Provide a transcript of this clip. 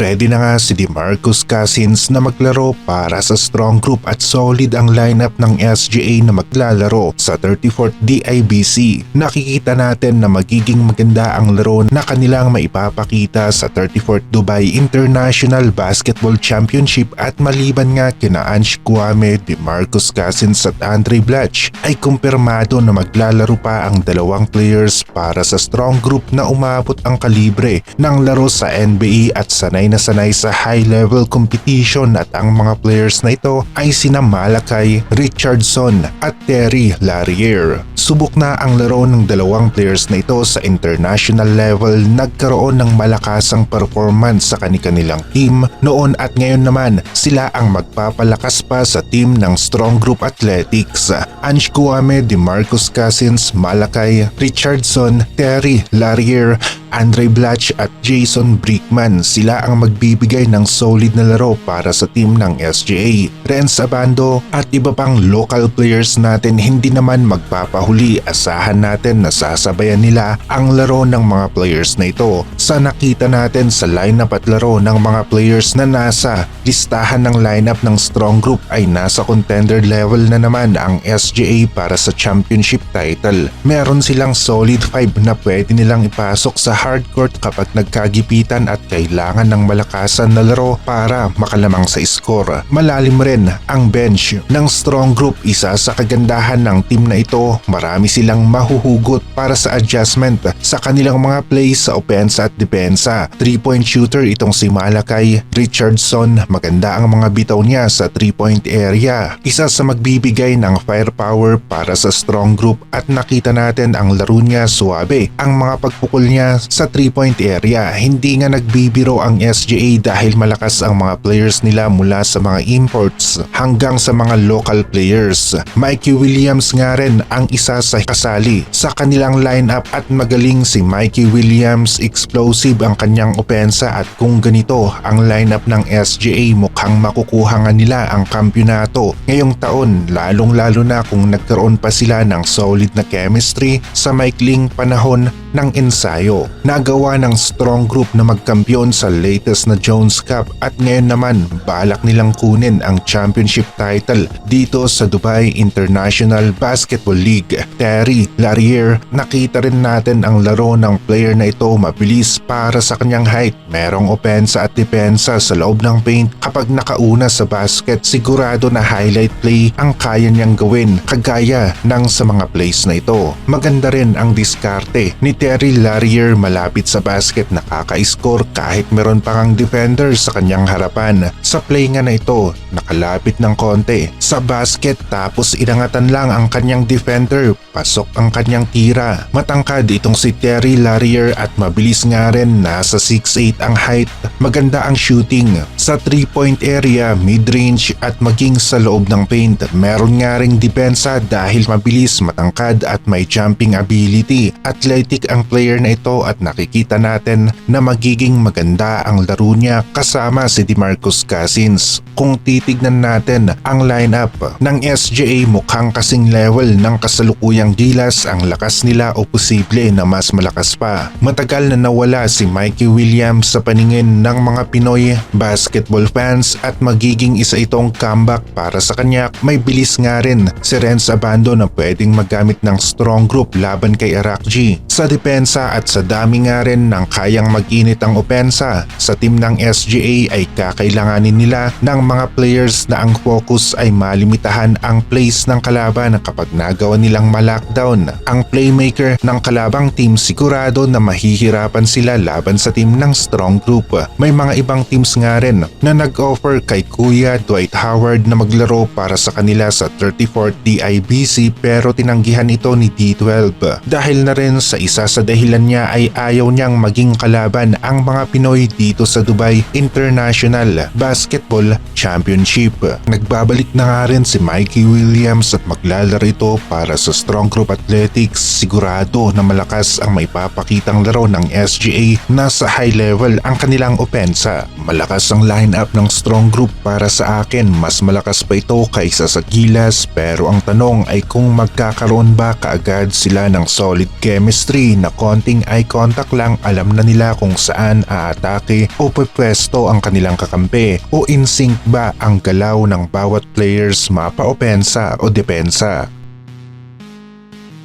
Ready na nga si DeMarcus Cousins na maglaro para sa strong group at solid ang lineup ng SGA na maglalaro sa 34th DIBC. Nakikita natin na magiging maganda ang laro na kanilang maipapakita sa 34th Dubai International Basketball Championship at maliban nga kina Ange Kouame, DeMarcus Cousins at Andray Blatche ay kumpirmado na maglalaro pa ang dalawang players para sa strong group na umabot ang kalibre ng laro sa NBA at sanay na sanay sa high-level competition at ang mga players na ito ay sina Malachi Richardson at Terry Larrier. Subok na ang laro ng dalawang players na ito sa international level, nagkaroon ng malakasang performance sa kanilang team noon at ngayon naman sila ang magpapalakas pa sa team ng Strong Group Athletics. Ange Kouame, DeMarcus Cousins, Malachi Richardson, Terry Larrier, Andray Blatche at Jason Brickman, sila ang magbibigay ng solid na laro para sa team ng SGA. Renz Abando at iba pang local players natin hindi naman magpapahuli. Asahan natin na sasabayan nila ang laro ng mga players na ito. Sa nakita natin sa lineup at laro ng mga players na nasa listahan ng lineup ng strong group ay nasa contender level na naman ang SGA para sa championship title. Meron silang solid 5 na pwede nilang ipasok sa hardcourt kapag nagkagipitan at kailangan ng malakasan na laro para makalamang sa score. Malalim rin ang bench ng strong group. Isa sa kagandahan ng team na ito, marami silang mahuhugot para sa adjustment sa kanilang mga plays sa opensa at depensa. 3-point shooter itong si Malachi Richardson, maganda ang mga bitaw niya sa 3-point area. Isa sa magbibigay ng firepower para sa strong group at nakita natin ang laro niya suwabe. Ang mga pagpukol niya sa 3-point area, hindi nga nagbibiro ang SGA dahil malakas ang mga players nila mula sa mga imports hanggang sa mga local players. Mikey Williams nga rin ang isa sa kasali sa kanilang lineup at magaling si Mikey Williams, explosive ang kanyang opensa at kung ganito ang lineup ng SGA mukhang makukuha nga nila ang kampyonato ngayong taon, lalong-lalo na kung nagkaroon pa sila ng solid na chemistry sa maikling panahon ng ensayo. Nagawa ng strong group na magkampiyon sa latest na Jones Cup at ngayon naman balak nilang kunin ang championship title dito sa Dubai International Basketball League. Terry Larrier, nakita rin natin ang laro ng player na ito, mabilis para sa kanyang height, merong opensa at depensa sa loob ng paint. Kapag nakauna sa basket, sigurado na highlight play ang kaya niyang gawin kagaya ng sa mga plays na ito. Maganda rin ang diskarte ni Terry Larrier, malapit sa basket, nakaka-score kahit meron pa ngang defender sa kanyang harapan. Sa play nga na ito, nakalapit ng konti sa basket tapos inangatan lang ang kanyang defender, pasok ang kanyang tira. Matangkad itong si Terry Larrier at mabilis nga rin, nasa 6'8 ang height. Maganda ang shooting sa 3-point area, mid-range at maging sa loob ng paint. Meron nga ring depensa dahil mabilis, matangkad at may jumping ability. Athletic ang player na ito at nakikita natin na magiging maganda ang laro niya kasama si DeMarcus Cousins. Kung titignan natin ang lineup ng SGA, mukhang kasing level ng kasalukuyang Gilas, ang lakas nila o posible na mas malakas pa. Matagal na nawala si Mikey Williams sa paningin ng mga Pinoy basketball fans at magiging isa itong comeback para sa kanya. May bilis nga rin si Renz Abando na pwedeng magamit ng strong group laban kay Arakji. Sa depensa at sa dami nga rin ng kayang mag-init ang opensa sa team ng SGA ay kakailanganin nila ng mga players na ang focus ay malimitahan ang plays ng kalaban. Kapag nagawa nilang ma-lockdown ang playmaker ng kalabang team, sigurado na mahihirapan sila laban sa team ng strong group. May mga ibang teams nga rin na nag-offer kay Kuya Dwight Howard na maglaro para sa kanila sa 34th DIBC pero tinanggihan ito ni D12 dahil na rin sa isa sa dahilan niya ay ayaw niyang maging kalaban ang mga Pinoy dito sa Dubai International Basketball Championship. Nagbabalik na nga rin si Mikey Williams at maglalaro ito para sa Strong Group Athletics. Sigurado na malakas ang may papakitang laro ng SGA, nasa high level ang kanilang opensa. Malakas ang lineup ng Strong Group para sa akin, mas malakas pa ito kaysa sa Gilas, pero ang tanong ay kung magkakaroon ba kaagad sila ng solid chemistry na konting eye contact lang alam na nila kung saan aatake o pwesto ang kanilang kakampi o in sync ba ang galaw ng bawat players mapa-opensa o depensa.